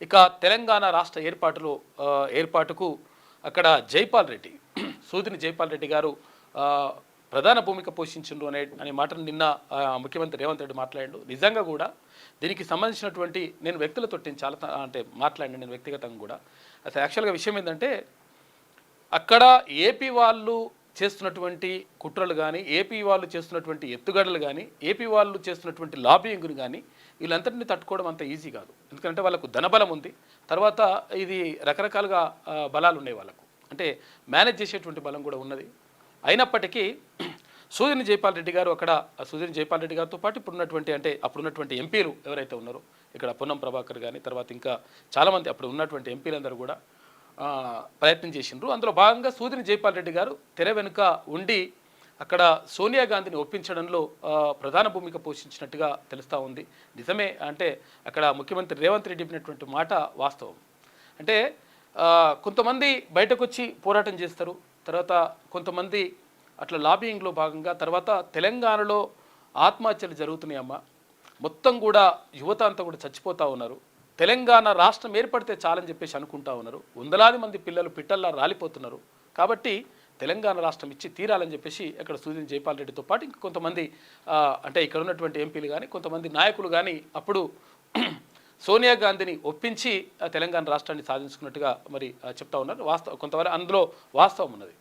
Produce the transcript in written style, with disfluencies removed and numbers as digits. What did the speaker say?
ఇక తెలంగాణ రాష్ట్ర ఏర్పాటుకు అక్కడ జైపాల్ రెడ్డి సూదిని జైపాల్ రెడ్డి గారు ప్రధాన భూమిక పోషించిండ్రు అనే మాటను నిన్న ముఖ్యమంత్రి రేవంత్ రెడ్డి మాట్లాడాడు. నిజంగా కూడా దీనికి సంబంధించినటువంటి నేను వ్యక్తులతో చాలా మాట్లాడిన నేను వ్యక్తిగతంగా కూడా అసలు యాక్చువల్గా విషయం ఏంటంటే అక్కడ ఏపీ వాళ్ళు చేస్తున్నటువంటి కుట్రలు కానీ, ఏపీ వాళ్ళు చేస్తున్నటువంటి ఎత్తుగడలు కానీ, ఏపీ వాళ్ళు చేస్తున్నటువంటి లాబింగ్ను కానీ వీళ్ళంతటినీ తట్టుకోవడం అంత ఈజీ కాదు. ఎందుకంటే వాళ్ళకు ధనబలం ఉంది, తర్వాత ఇది రకరకాలుగా బలాలు ఉన్నాయి వాళ్ళకు, అంటే మేనేజ్ చేసేటువంటి బలం కూడా ఉన్నది. అయినప్పటికీ సూదిని జైపాల్ రెడ్డి గారు అక్కడ సూదిని జైపాల్ రెడ్డి గారితో పాటు అప్పుడున్నటువంటి ఎంపీలు ఎవరైతే ఉన్నారో ఇక్కడ పొన్నం ప్రభాకర్ కానీ, తర్వాత ఇంకా చాలామంది అప్పుడు ఉన్నటువంటి ఎంపీలందరూ కూడా ప్రయత్నం చేసిండ్రు. అందులో భాగంగా సూదిని జైపాల్ రెడ్డి గారు తెర వెనుక ఉండి అక్కడ సోనియా గాంధీని ఒప్పించడంలో ప్రధాన భూమిక పోషించినట్టుగా తెలుస్తూ ఉంది. నిజమే, అంటే అక్కడ ముఖ్యమంత్రి రేవంత్ రెడ్డి చెప్పినటువంటి మాట వాస్తవం. అంటే కొంతమంది బయటకు వచ్చి పోరాటం చేస్తారు, తర్వాత కొంతమంది అట్లా లాబింగ్లో భాగంగా తర్వాత తెలంగాణలో ఆత్మహత్యలు జరుగుతున్నాయమ్మా, మొత్తం కూడా యువత అంతా కూడా చచ్చిపోతూ ఉన్నారు. తెలంగాణ రాష్ట్రం ఏర్పడితే చాలని చెప్పేసి అనుకుంటా ఉన్నారు. వందలాది మంది పిల్లలు పిట్టల్లా రాలిపోతున్నారు. కాబట్టి తెలంగాణ రాష్ట్రం ఇచ్చి తీరాలని చెప్పేసి అక్కడ సూదిని జైపాల్ రెడ్డితో పాటు ఇంక కొంతమంది అంటే ఇక్కడ ఉన్నటువంటి ఎంపీలు కానీ కొంతమంది నాయకులు కానీ అప్పుడు సోనియా గాంధీని ఒప్పించి తెలంగాణ రాష్ట్రాన్ని సాధించుకున్నట్టుగా మరి చెప్తా ఉన్నారు. కొంతవరకు అందులో వాస్తవం ఉన్నది.